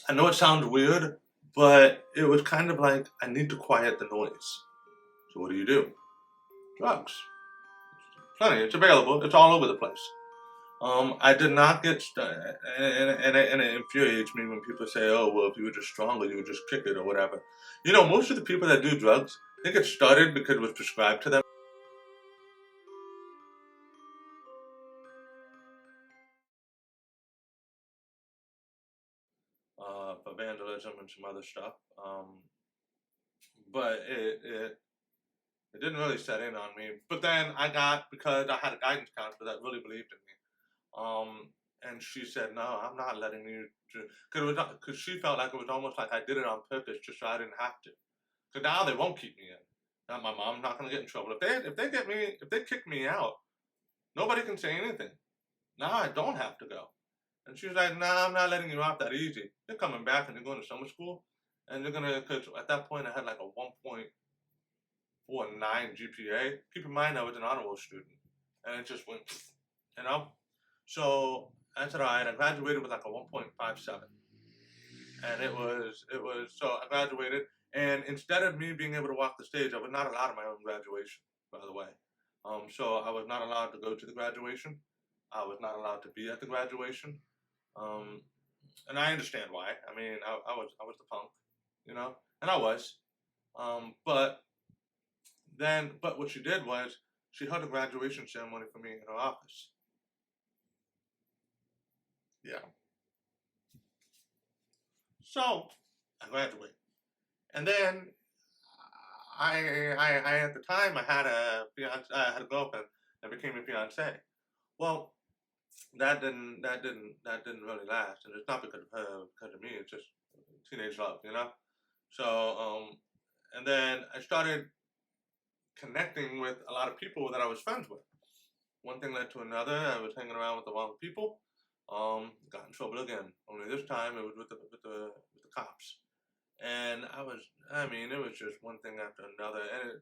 I know it sounds weird, but it was kind of like I need to quiet the noise. So what do? Drugs. Plenty. It's available. It's all over the place. I did not get, and it infuriates me when people say, "Oh, well, if you were just stronger, you would just kick it or whatever." You know, most of the people that do drugs, they get started because it was prescribed to them. For vandalism and some other stuff. But it didn't really set in on me. But then I got, because I had a guidance counselor that really believed in me. And she said, "No, I'm not letting you," because she felt like it was almost like I did it on purpose just so I didn't have to. Because now they won't keep me in. Now my mom's not going to get in trouble if they kick me out. Nobody can say anything. Now I don't have to go. And she was like, "Nah, I'm not letting you out that easy. You're coming back and you're going to summer school, and you're gonna." Because at that point I had like a 1.49 GPA. Keep in mind I was an honor roll student, and it just went, you know. So I said, "All right." I graduated with like a 1.57, and it was so I graduated, and instead of me being able to walk the stage, I was not allowed to my own graduation. By the way, so I was not allowed to go to the graduation. I was not allowed to be at the graduation. Um, and I understand why. I mean, I was the punk, and I was. But what she did was she held a graduation ceremony for me in her office. Yeah. So I graduated, and then I at the time I had a fiance, I had a girlfriend that became a fiance. Well, that didn't really last, and it's not because of her, because of me. It's just teenage love. So and then I started connecting with a lot of people that I was friends with. One thing led to another. I was hanging around with the wrong people. Got in trouble again. Only this time it was with the cops. And it was just one thing after another. And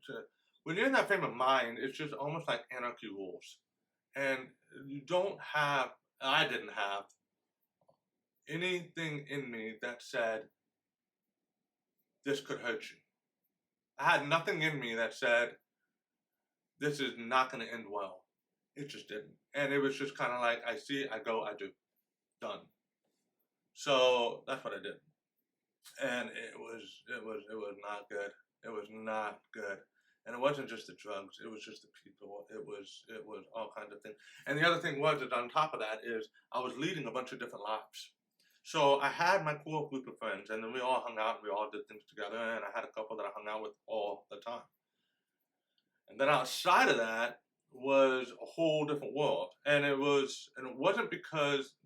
when you're in that frame of mind, it's just almost like anarchy rules. And you don't have, I didn't have anything in me that said this could hurt you. I had nothing in me that said this is not going to end well. It just didn't. And it was just kind of like, I see, I go, I do. Done. So that's what I did. And it was not good. It was not good. And it wasn't just the drugs, it was just the people. It was all kinds of things. And the other thing was that on top of that is I was leading a bunch of different lives. So I had my core group of friends, and then we all hung out and we all did things together, and I had a couple that I hung out with all the time. And then outside of that was a whole different world. And it wasn't because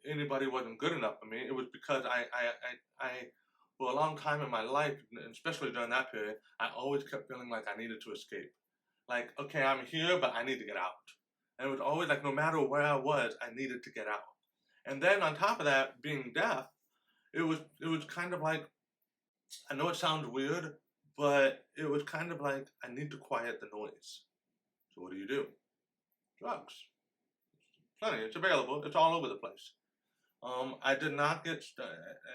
anybody wasn't good enough for me. It was because I for a long time in my life, and especially during that period, I always kept feeling like I needed to escape. Like, okay, I'm here, but I need to get out. And it was always like, no matter where I was, I needed to get out. And then on top of that, being deaf, it was kind of like, I know it sounds weird, but it was kind of like I need to quiet the noise. So what do? Drugs. Plenty. It's available. It's all over the place. I did not get,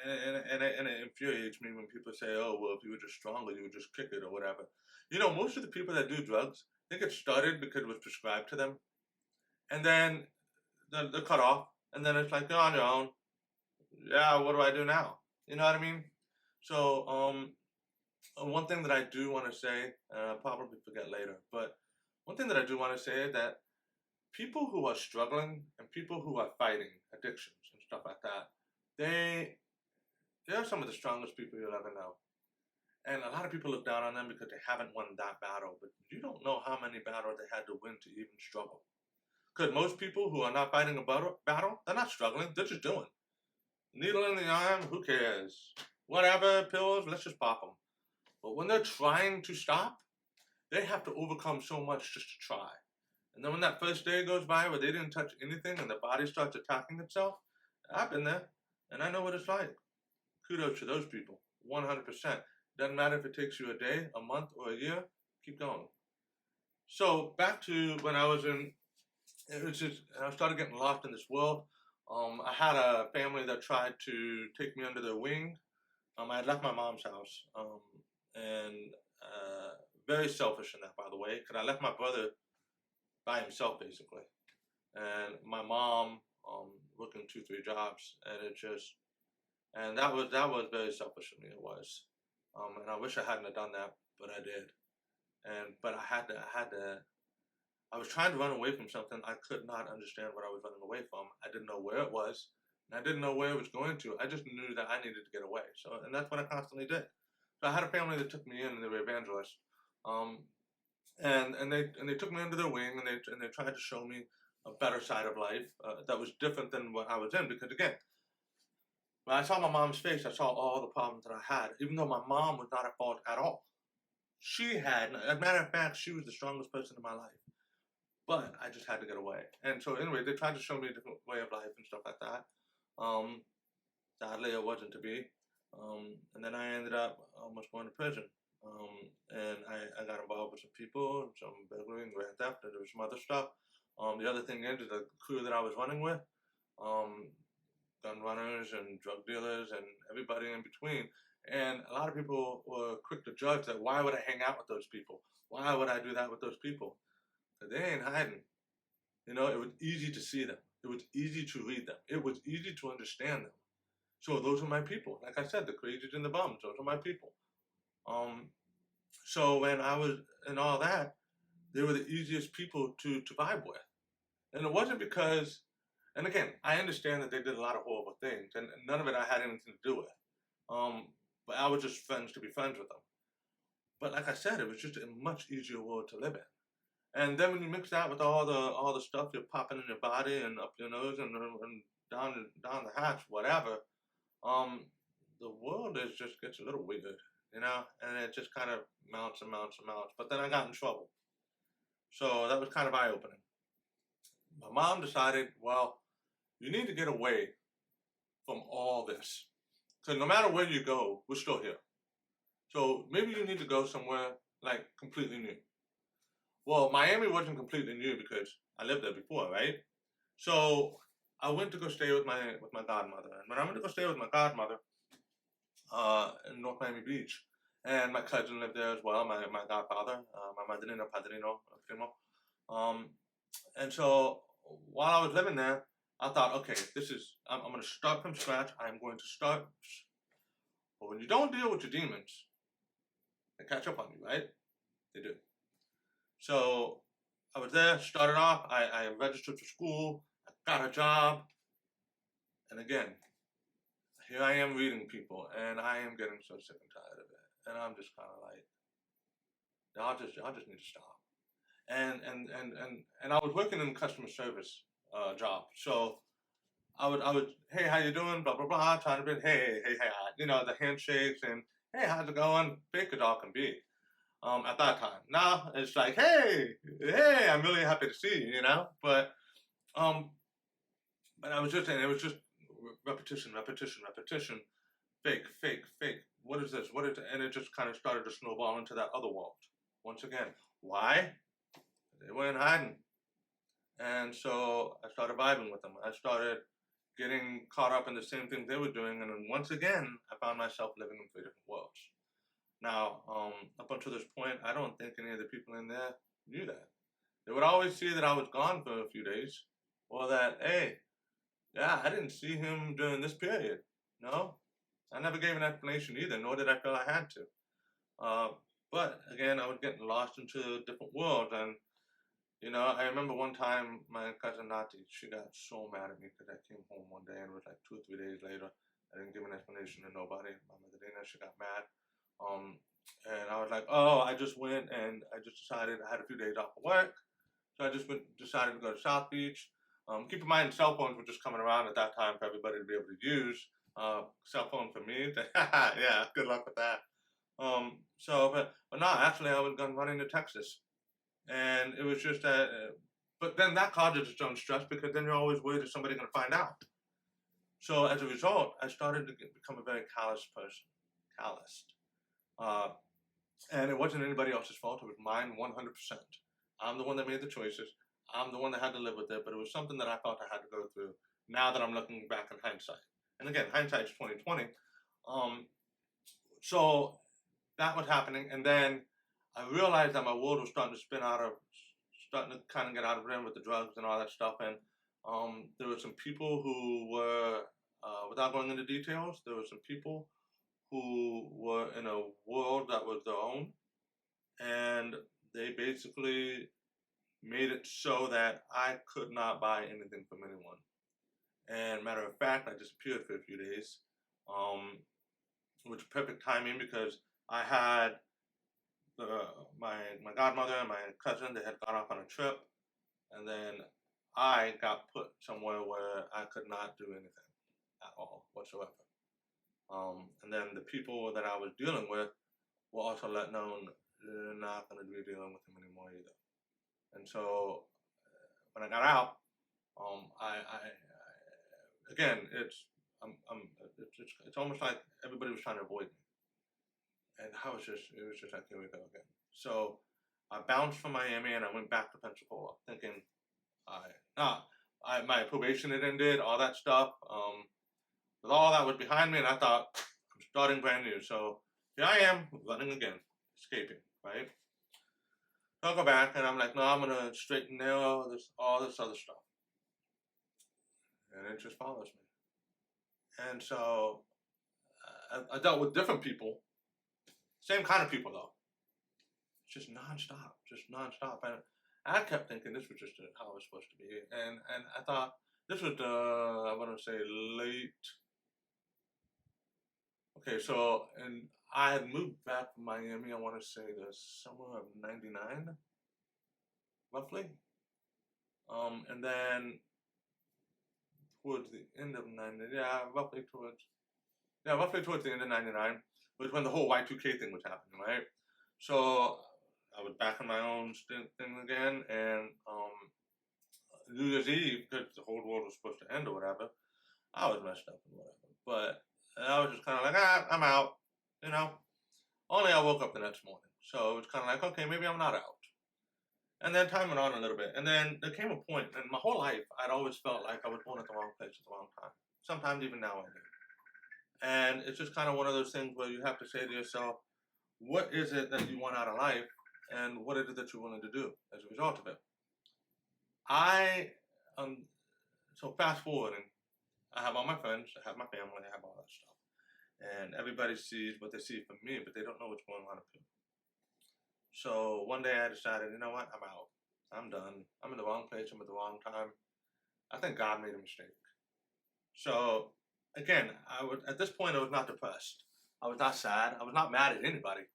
and it infuriates me when people say, "Oh, well, if you were just stronger, you would just kick it or whatever." You know, most of the people that do drugs, they get started because it was prescribed to them, and then they're cut off, and then it's like, "You're on your own." Yeah, what do I do now? You know what I mean? So, one thing that I do want to say, and I'll probably forget later, but one thing that I do want to say is that people who are struggling and people who are fighting addictions and stuff like that, they they're some of the strongest people you'll ever know. And a lot of people look down on them because they haven't won that battle, but you don't know how many battles they had to win to even struggle. Because most people who are not fighting a battle, they're not struggling, they're just doing. Needle in the arm, who cares? Whatever, pills, let's just pop them. But when they're trying to stop, they have to overcome so much just to try. And then when that first day goes by where they didn't touch anything and the body starts attacking itself, I've been there, and I know what it's like. Kudos to those people, 100%. Doesn't matter if it takes you a day, a month, or a year, keep going. So back to when I was in, it was just, I started getting lost in this world. I had a family that tried to take me under their wing. I had left my mom's house, and very selfish in that, by the way, because I left my brother by himself basically, and my mom working two, three jobs, and it just and that was very selfish of me. It was, and I wish I hadn't have done that, but I did. And but I was trying to run away from something. I could not understand what I was running away from. I didn't know where it was, and I didn't know where it was going to. I just knew that I needed to get away. So, and that's what I constantly did. So I had a family that took me in, and they were evangelists, um, and they took me under their wing, and they tried to show me a better side of life that was different than what I was in. Because again, when I saw my mom's face, I saw all the problems that I had, even though my mom was not at fault at all. She had, as a matter of fact, she was the strongest person in my life. But I just had to get away. And so anyway, they tried to show me a different way of life and stuff like that. Um, Sadly, it wasn't to be. And then I ended up almost going to prison. And I got involved with some people, some burglary and grand theft, and there was some other stuff. The other thing is the crew that I was running with, um, gun runners and drug dealers and everybody in between. And a lot of people were quick to judge that why would I hang out with those people? Why would I do that with those people? Because they ain't hiding. You know, it was easy to see them. It was easy to read them. It was easy to understand them. So those are my people. Like I said, the crazies and the bums, those are my people. Um, so when I was in all that, they were the easiest people to vibe with. And it wasn't because, and again, I understand that they did a lot of horrible things, and none of it I had anything to do with. Um, but I was just friends to be friends with them. But like I said, it was just a much easier world to live in. And then when you mix that with all the stuff you're popping in your body and up your nose and down the hatch, whatever, um, the world is just gets a little weird, you know, and it just kind of mounts and mounts and mounts. But then I got in trouble, so that was kind of eye opening. My mom decided, well, you need to get away from all this, because no matter where you go, we're still here. So maybe you need to go somewhere like completely new. Well, Miami wasn't completely new because I lived there before, right? So I went to go stay with my godmother, and when I went to go stay with my godmother in North Miami Beach, and my cousin lived there as well, my godfather, my madrino padrino, primo. Um, and so while I was living there, I thought, okay, I'm going to start from scratch. I'm going to start. But when you don't deal with your demons, they catch up on you, right? They do. So I was there, started off, I registered for school, I got a job, and again, here I am reading people, and I am getting so sick and tired of it. And I'm just kind of like, y'all just need to stop. And I was working in customer service job, so I would, hey, how you doing? Blah blah blah. Trying to be, hey, you know, the handshakes and hey, how's it going? Fake as all can be. At that time. Now it's like, hey, I'm really happy to see you, you know. Um, but I was just, and it was just repetition, fake. What is this? What is it? And it just kind of started to snowball into that other world. Once again, why? They weren't hiding, and so I started vibing with them. I started getting caught up in the same things they were doing, and then once again, I found myself living in three different worlds. Now, up until this point, I don't think any of the people in there knew that. They would always see that I was gone for a few days, or that, hey, yeah, I didn't see him during this period. No, I never gave an explanation either, nor did I feel I had to. Uh, but again, I was getting lost into different worlds, and you know, I remember one time my cousin Nati, she got so mad at me because I came home one day and it was like 2 or 3 days later. I didn't give an explanation to nobody. My mother Dana, she got mad. And I was like, oh, I just went and I just decided I had a few days off of work. So I just decided to go to South Beach. Keep in mind, cell phones were just coming around at that time for everybody to be able to use. Cell phone for me, yeah, good luck with that. But no, actually, I was going running to Texas. And it was just that, but then that causes its own stress because then you're always worried that somebody's going to find out. So as a result, I started to become a very callous person, calloused. Uh, and it wasn't anybody else's fault. It was mine 100%. I'm the one that made the choices. I'm the one that had to live with it, but it was something that I felt I had to go through. now that I'm looking back in hindsight. And again, hindsight's 2020. So that was happening, and then I realized that my world was starting to kind of get out of rhythm with the drugs and all that stuff. And there were some people who were, without going into details, there were some people who were in a world that was their own, and they basically made it so that I could not buy anything from anyone. And matter of fact, I disappeared for a few days, which was perfect timing because I had my godmother and my cousin. They had gone off on a trip, and then I got put somewhere where I could not do anything at all whatsoever. And then the people that I was dealing with were also let known they're not going to be dealing with him anymore either. And so when I got out, again, it's almost like everybody was trying to avoid me, and it was just like, here we go again. So I bounced from Miami and I went back to Pensacola, thinking, my probation had ended, all that stuff. With all that was behind me, and I thought I'm starting brand new. So here I am, running again, escaping, right? So I'll go back, and I'm like, no, I'm gonna straighten nail all this other stuff, and it just follows me. And so I dealt with different people, same kind of people though, just nonstop. And I kept thinking this was just how it was supposed to be, and I thought this was I want to say late. Okay, so and I had moved back from Miami. I want to say the summer of '99, roughly. And then towards the end of '90, roughly towards the end of '99 was when the whole Y2K thing was happening, right? So I was back in my own thing again, and New Year's Eve, because the whole world was supposed to end or whatever, I was messed up and whatever. But I was just kind of like, I'm out, you know. Only I woke up the next morning, so it was kind of like, okay, maybe I'm not out. And then time went on a little bit, and then there came a point, and my whole life, I'd always felt like I was born at the wrong place at the wrong time. Sometimes even now I do. And it's just kind of one of those things where you have to say to yourself, what is it that you want out of life, and what is it that you're willing to do as a result of it? So fast forwarding, I have all my friends, I have my family, I have all that stuff. And everybody sees what they see from me, but they don't know what's going on up here. So one day I decided, you know what, I'm out. I'm done. I'm in the wrong place, I'm at the wrong time. I think God made a mistake. So again, at this point I was not depressed. I was not sad. I was not mad at anybody.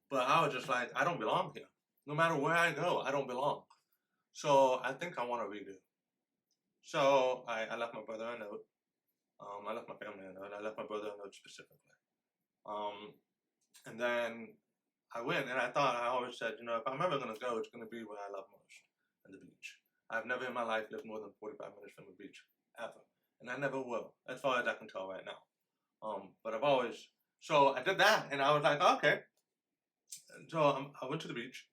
But I was just like, I don't belong here. No matter where I go, I don't belong. So I think I want to redo. So I left my brother a note. I left my family a note. I left my brother a note specifically. And then I went, and I always said, you know, if I'm ever going to go, it's going to be where I love most, in the beach. I've never in my life lived more than 45 minutes from the beach, ever. And I never will, as far as I can tell right now. But so I did that, and I was like, okay. And so I went to the beach,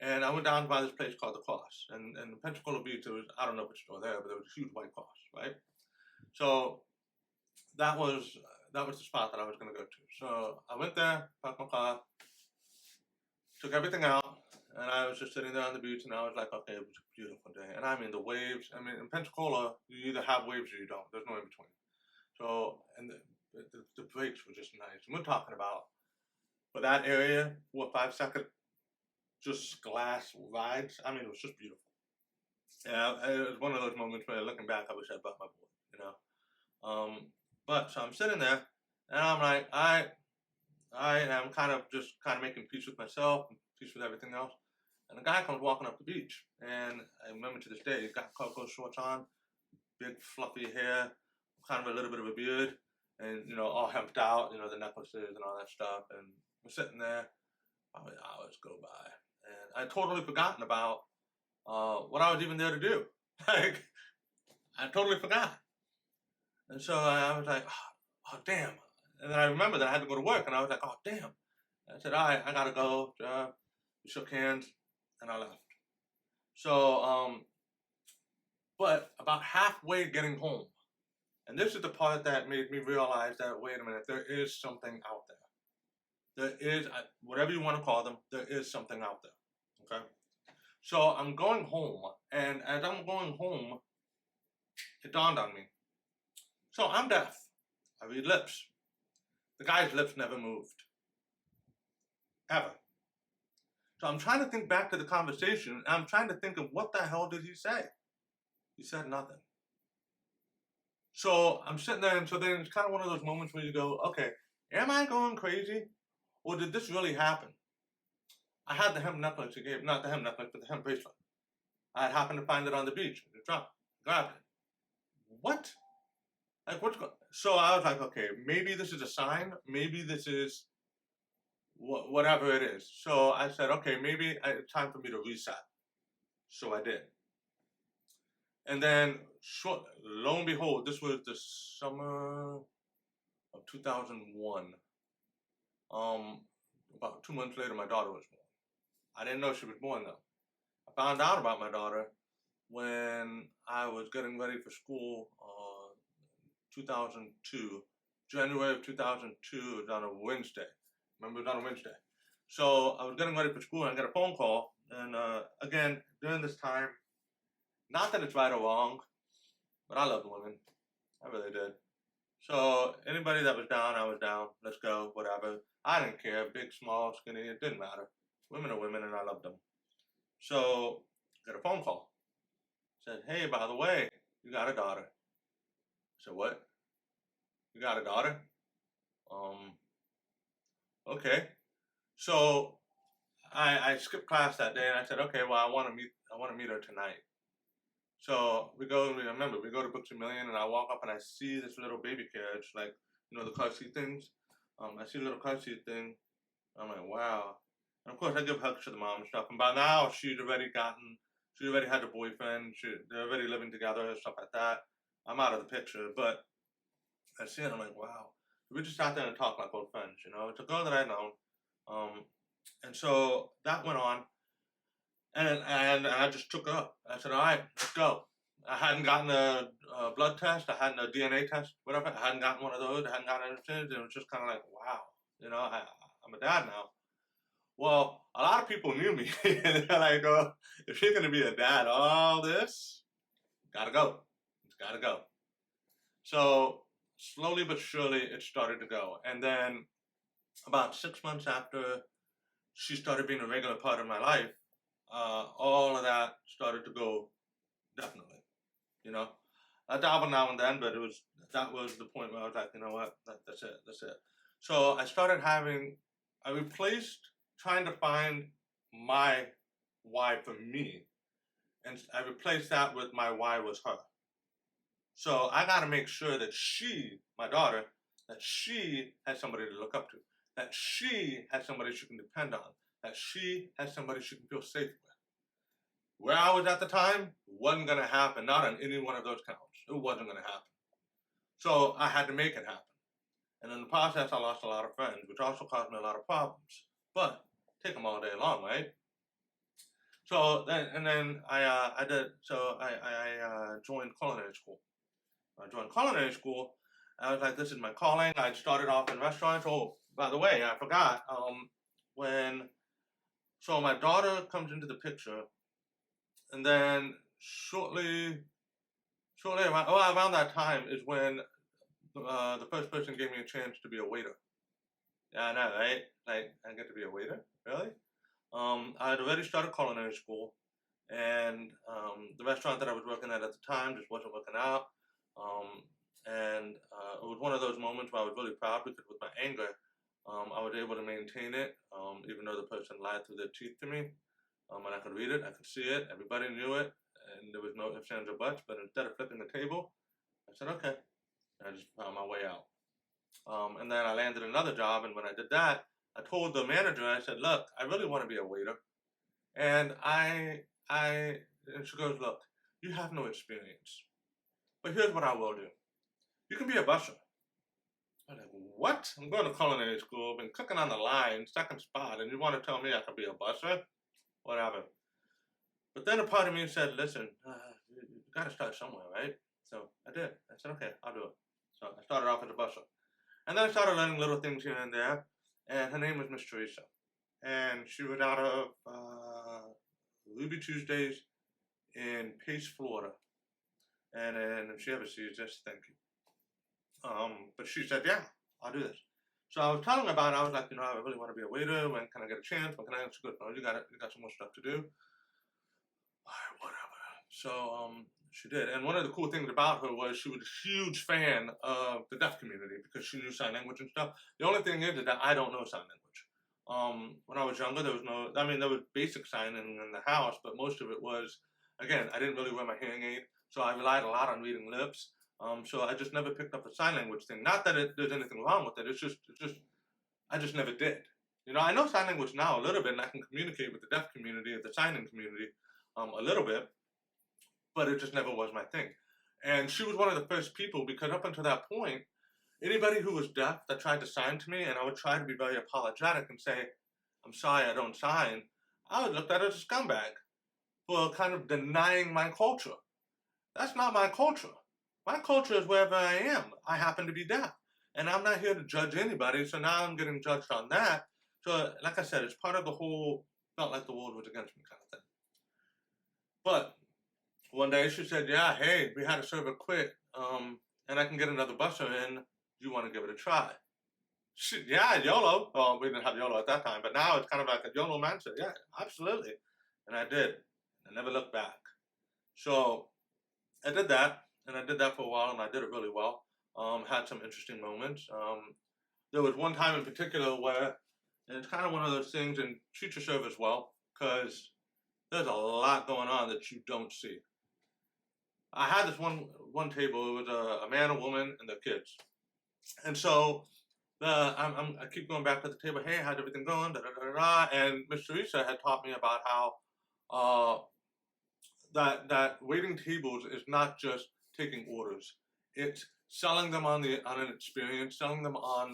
and I went down by this place called the Cross. And in Pensacola Beach, I don't know if it's still there, but there was a huge white cross, right? So that was the spot that I was going to go to. So I went there, parked my car, took everything out, and I was just sitting there on the beach, and I was like, okay, it was a beautiful day. And I mean, the waves, in Pensacola, you either have waves or you don't. There's no in between. So, and the breaks were just nice. And we're talking about, for that area, 4 or 5 second, just glass rides. I mean, it was just beautiful. Yeah, it was one of those moments where looking back, I wish I'd bought my board, you know. But so I'm sitting there, and I'm like, I am kind of making peace with myself, and peace with everything else. And a guy comes walking up the beach, and I remember to this day, he's got cargo shorts on, big fluffy hair, kind of a little bit of a beard, and you know, all hemped out, you know, the necklaces and all that stuff. And we're sitting there, probably hours go by, and I totally forgotten about what I was even there to do. Like, I totally forgot. And so I was like, oh damn. And then I remember that I had to go to work, and I was like, oh damn. And I said, all right, I gotta go. We shook hands, and I left. So, but about halfway getting home, And this is the part that made me realize that, wait a minute, there is something out there. There is, whatever you want to call them, there is something out there. Okay? So I'm going home, and as I'm going home, it dawned on me. So I'm deaf. I read lips. The guy's lips never moved. Ever. So I'm trying to think back to the conversation, and I'm trying to think of what the hell did he say? He said nothing. So I'm sitting there, and so then it's kind of one of those moments where you go, okay, am I going crazy? Or did this really happen? I had the hemp necklace he gave, not the hemp necklace, but the hemp bracelet. I had happened to find it on the beach. Grabbed it. What? Like, what's going on? So I was like, okay, maybe this is a sign. Maybe this is whatever it is. So I said, okay, maybe it's time for me to reset. So I did. And then, lo and behold, this was the summer of 2001. About 2 months later, my daughter was born. I didn't know she was born though. I found out about my daughter when I was getting ready for school, 2002. January of 2002, it was on a Wednesday. Remember, it was on a Wednesday. So I was getting ready for school and I got a phone call. And again, during this time, not that it's right or wrong, but I loved women. I really did. So anybody that was down, I was down. Let's go, whatever. I didn't care, big, small, skinny, it didn't matter. Women are women and I loved them. So I got a phone call. Said, hey, by the way, you got a daughter. I said, what? You got a daughter? Okay. So I skipped class that day and I said, okay, well, I want to meet her tonight. So we go to Books A Million and I walk up and I see this little baby carriage, like, you know, the car seat things. I see a little car seat thing. I'm like, wow. And of course I give hugs to the mom and stuff. And by now she already had a boyfriend. They're already living together and stuff like that. I'm out of the picture, but I see it. I'm like, wow. We just sat there and talked like old friends, you know. It's a girl that I'd known. And so that went on. And I just took her up. I said, all right, let's go. I hadn't gotten a blood test. I hadn't a DNA test, whatever. I hadn't gotten one of those. I hadn't gotten anything. It was just kind of like, wow, you know, I'm a dad now. Well, a lot of people knew me. And they're like, oh, if you're going to be a dad, all this, gotta go. It's gotta go. So slowly but surely, it started to go. And then about 6 months after she started being a regular part of my life, all of that started to go, definitely, you know. I dabble now and then, but that was the point where I was like, you know what, that's it. So I replaced trying to find my why for me, and I replaced that with my why was her. So I got to make sure that my daughter, that she has somebody to look up to, that she has somebody she can depend on, that she has somebody she can feel safe with. Where I was at the time wasn't going to happen, not on any one of those counts. It wasn't going to happen. So I had to make it happen. And in the process, I lost a lot of friends, which also caused me a lot of problems. But take them all day long, right? So then I joined culinary school. I joined culinary school. I was like, this is my calling. I started off in restaurants. Oh, by the way, I forgot. So my daughter comes into the picture, and then shortly around that time is when the first person gave me a chance to be a waiter. Yeah, I know, right? Like, I get to be a waiter? Really? I had already started culinary school, and the restaurant that I was working at the time just wasn't working out. It was one of those moments where I was really proud because with my anger, I was able to maintain it, even though the person lied through their teeth to me. And I could read it, I could see it, everybody knew it, and there was no ifs, ands, or buts. But instead of flipping the table, I said, okay. And I just found my way out. And then I landed another job, and when I did that, I told the manager, I said, look, I really want to be a waiter. And and she goes, look, you have no experience. But here's what I will do. You can be a busser. I'm like, what? I'm going to culinary school, been cooking on the line, second spot, and you want to tell me I can be a busser? Whatever. But then a part of me said, listen, you got to start somewhere, right? So I did. I said, okay, I'll do it. So I started off as a busser. And then I started learning little things here and there. And her name was Miss Teresa. And she was out of Ruby Tuesdays in Pace, Florida. And if she ever sees this, thank you. But she said, yeah, I'll do this. So I was telling her about it. I was like, I really want to be a waiter. When can I get a chance? When can I? She goes, no, you got some more stuff to do. All right, whatever. So she did. And one of the cool things about her was she was a huge fan of the deaf community because she knew sign language and stuff. The only thing is that I don't know sign language. When I was younger, there was basic signing in the house, but most of it was, again, I didn't really wear my hearing aid, so I relied a lot on reading lips. So I just never picked up the sign language thing. Not that there's anything wrong with it. It's just I just never did. I know sign language now a little bit, and I can communicate with the deaf community, the signing community, a little bit, but it just never was my thing. And she was one of the first people because up until that point, anybody who was deaf that tried to sign to me, and I would try to be very apologetic and say, I'm sorry, I don't sign, I was looked at as a scumbag for kind of denying my culture. That's not my culture. My culture is wherever I am. I happen to be deaf. And I'm not here to judge anybody, so now I'm getting judged on that. So, like I said, it's part of the whole, felt like the world was against me kind of thing. But one day she said, yeah, hey, we had to serve it quick, and I can get another busser in. Do you want to give it a try? Yeah, YOLO. Well, we didn't have YOLO at that time, but now it's kind of like a YOLO mindset. Yeah, absolutely. And I did. I never looked back. So I did that, and I did that for a while, and I did it really well. Had some interesting moments. There was one time in particular where, and it's kind of one of those things, and treat your service well, because there's a lot going on that you don't see. I had this one table. It was a man, a woman, and their kids. And so I keep going back to the table. Hey, how's everything going? Da, da, da, da. And Miss Teresa had taught me about how that waiting tables is not just taking orders. It's selling them on an experience, selling them on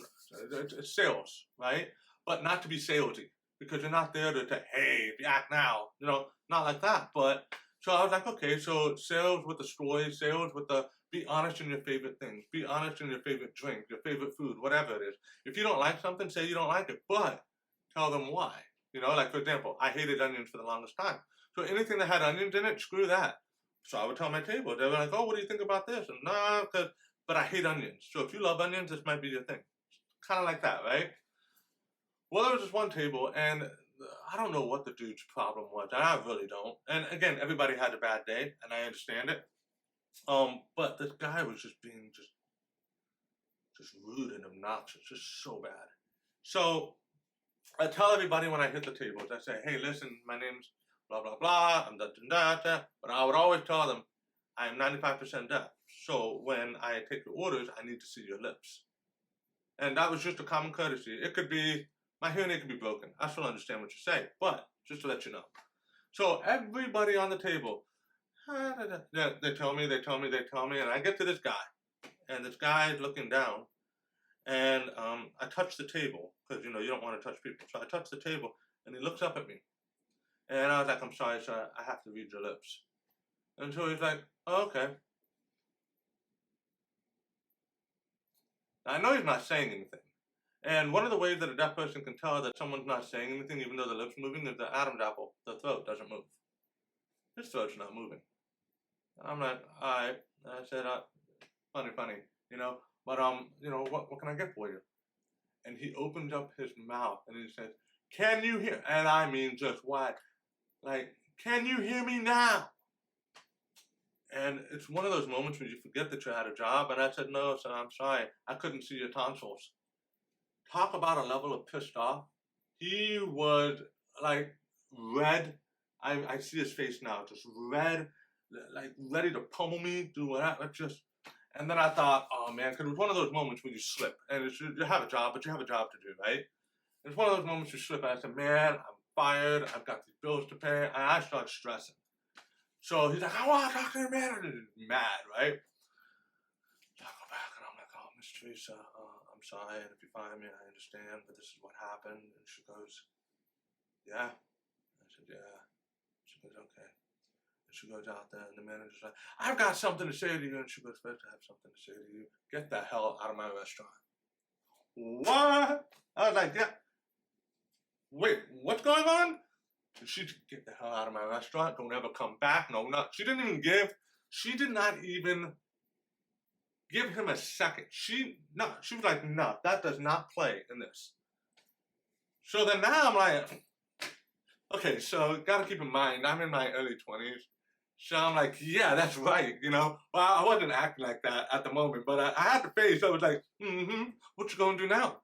it's sales, right? But not to be salesy because you're not there to hey, act now, not like that. But so I was like, okay, so sales with the story, sales with the be honest in your favorite things, be honest in your favorite drink, your favorite food, whatever it is. If you don't like something, say you don't like it, but tell them why. Like for example, I hated onions for the longest time. So anything that had onions in it, screw that. So I would tell my table. They were like, oh, what do you think about this? And nah, but I hate onions. So if you love onions, this might be your thing. Kind of like that, right? Well, there was this one table, and I don't know what the dude's problem was. I really don't. And again, everybody had a bad day, and I understand it. But this guy was just being just rude and obnoxious, just so bad. So I tell everybody when I hit the tables, I say, hey, listen, my name's blah, blah, blah, I'm da. But I would always tell them, I am 95% deaf. So when I take your orders, I need to see your lips. And that was just a common courtesy. It could be, my hearing aid could be broken. I still understand what you say, but just to let you know. So everybody on the table, they tell me, and I get to this guy. And this guy is looking down. And I touch the table, because, you don't want to touch people. So I touch the table, and he looks up at me. And I was like, I'm sorry, sir, I have to read your lips. And so he's like, oh, okay. Now, I know he's not saying anything. And one of the ways that a deaf person can tell that someone's not saying anything, even though the lips moving, is the Adam's apple. The throat doesn't move. His throat's not moving. And I'm like, all right. And I said, funny, but what can I get for you? And he opened up his mouth and he said, can you hear? And I mean just what? Like, can you hear me now? And it's one of those moments when you forget that you had a job. And I said, no, sir, I'm sorry. I couldn't see your tonsils. Talk about a level of pissed off. He was like red. I see his face now, just red, like ready to pummel me, do whatever, and then I thought, oh man, because it was one of those moments when you slip, and you have a job, but you have a job to do, right? It's one of those moments you slip, and I said, man, I'm fired, I've got these bills to pay, and I start stressing. So he's like, I want to talk to your manager. Mad, right? So I go back, and I'm like, oh, Miss Teresa, I'm sorry, and if you fire me, I understand, but this is what happened. And she goes, yeah. I said, yeah. She goes, okay. She goes out there, and the manager's like, I've got something to say to you. And she goes, supposed to have something to say to you. Get the hell out of my restaurant. What? I was like, yeah. Wait, what's going on? And she get the hell out of my restaurant. Don't ever come back. No, not. She did not even give him a second. She was like, no, that does not play in this. So then now I'm like, okay, so gotta keep in mind, I'm in my early 20s. So I'm like, yeah, that's right, Well, I wasn't acting like that at the moment, but I had the face. I was like, what you gonna do now?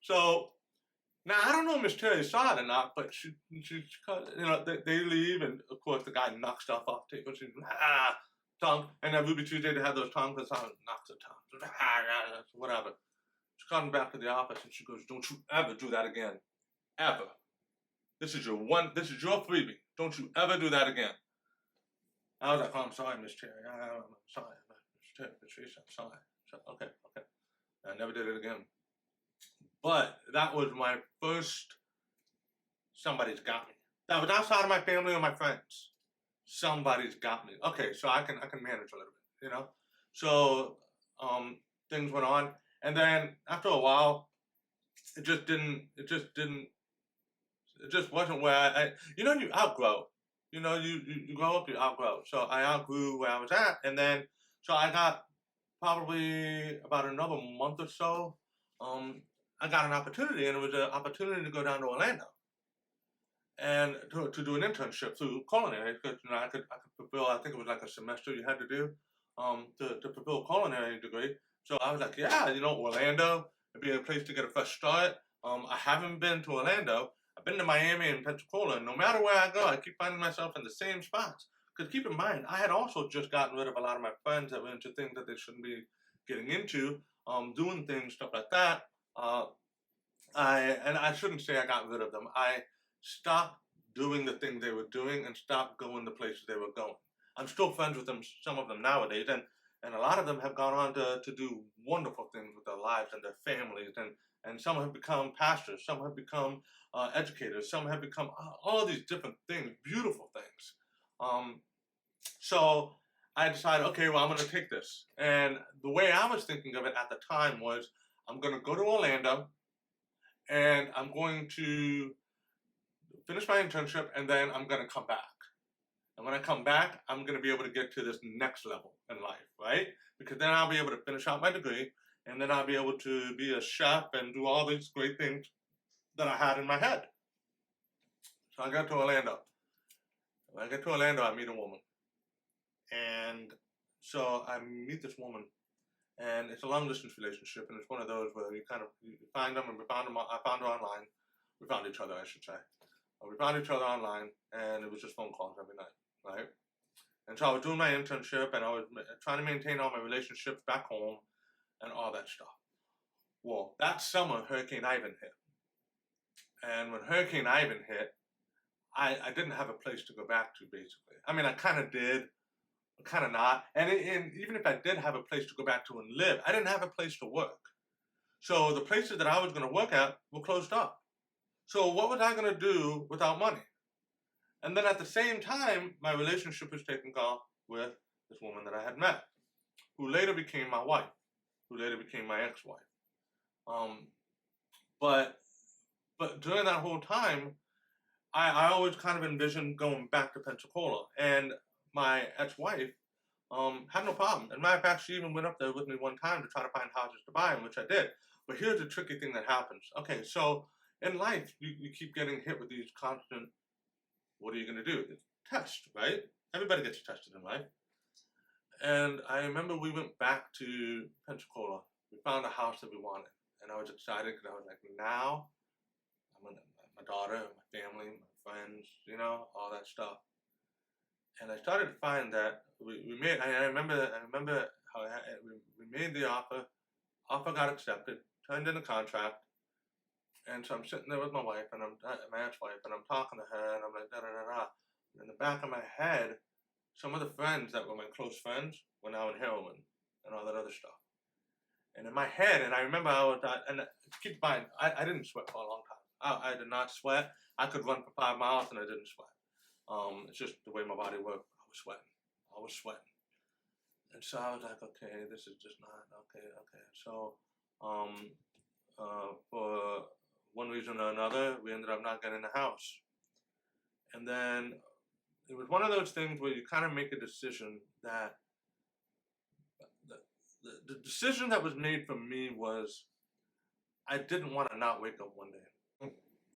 So now I don't know if Miss Terry saw it or not, but she they leave, and of course the guy knocks stuff off the table. She's tongue, and then Ruby Tuesday they have those tongues. The sound knocks the tongue, whatever. She comes back to the office and she goes, "Don't you ever do that again, ever. This is your freebie. Don't you ever do that again." I was like, "Oh, I'm sorry, Miss Terry. I'm sorry, Miss Terry, Patricia. I'm sorry." So, okay. I never did it again. But that was my first. Somebody's got me. That was outside of my family or my friends. Somebody's got me. Okay, so I can manage a little bit, So things went on, and then after a while, it just wasn't where you outgrow. You grow up, you outgrow. So I outgrew where I was at, and then so I got probably about another month or so. I got an opportunity, and it was an opportunity to go down to Orlando and to do an internship through culinary, because I could fulfill. I think it was like a semester you had to do to fulfill a culinary degree. So I was like, yeah, Orlando would be a place to get a fresh start. I haven't been to Orlando. I've been to Miami and Pensacola, and no matter where I go, I keep finding myself in the same spots. Because keep in mind, I had also just gotten rid of a lot of my friends that were into things that they shouldn't be getting into, doing things, stuff like that. I shouldn't say I got rid of them. I stopped doing the things they were doing and stopped going the places they were going. I'm still friends with them, some of them nowadays, and a lot of them have gone on to do wonderful things with their lives and their families, and some have become pastors, some have become educators, some have become all these different things, beautiful things. So I decided, okay, well, I'm going to take this. And the way I was thinking of it at the time was, I'm going to go to Orlando, and I'm going to finish my internship, and then I'm going to come back. And when I come back, I'm going to be able to get to this next level in life, right? Because then I'll be able to finish out my degree, and then I'll be able to be a chef and do all these great things that I had in my head. So I got to Orlando. When I get to Orlando, I meet a woman. And so I meet this woman, and it's a long-distance relationship, and it's one of those where you find them, and I found her online. We found each other, I should say. We found each other online, and it was just phone calls every night, right? And so I was doing my internship, and I was trying to maintain all my relationships back home and all that stuff. Well, that summer, Hurricane Ivan hit. And when Hurricane Ivan hit, I didn't have a place to go back to, basically. I mean, I kind of did, but kind of not. And even if I did have a place to go back to and live, I didn't have a place to work. So the places that I was going to work at were closed up. So what was I going to do without money? And then at the same time, my relationship was taking off with this woman that I had met, who later became my wife, who later became my ex-wife. But during that whole time, I always kind of envisioned going back to Pensacola. And my ex-wife had no problem. As a matter of fact, she even went up there with me one time to try to find houses to buy, which I did. But here's the tricky thing that happens. Okay, so in life, you keep getting hit with these constant, what are you going to do? Test, right? Everybody gets tested in life. And I remember we went back to Pensacola. We found a house that we wanted. And I was excited because I was like, now, my daughter, my family, my friends, all that stuff. And I started to find that we made, I remember how we made the offer got accepted, turned in a contract. And so I'm sitting there with my wife, and my ex-wife, and I'm talking to her, and I'm like, da-da-da-da. And in the back of my head, some of the friends that were my close friends were now in heroin and all that other stuff. And in my head, and I remember and keep in mind, I didn't sweat for a long time. I did not sweat. I could run for 5 miles, and I didn't sweat. It's just the way my body worked. I was sweating. And so I was like, okay, this is just not okay. So, for one reason or another, we ended up not getting the house. And then it was one of those things where you kind of make a decision that the decision that was made for me was I didn't want to not wake up one day.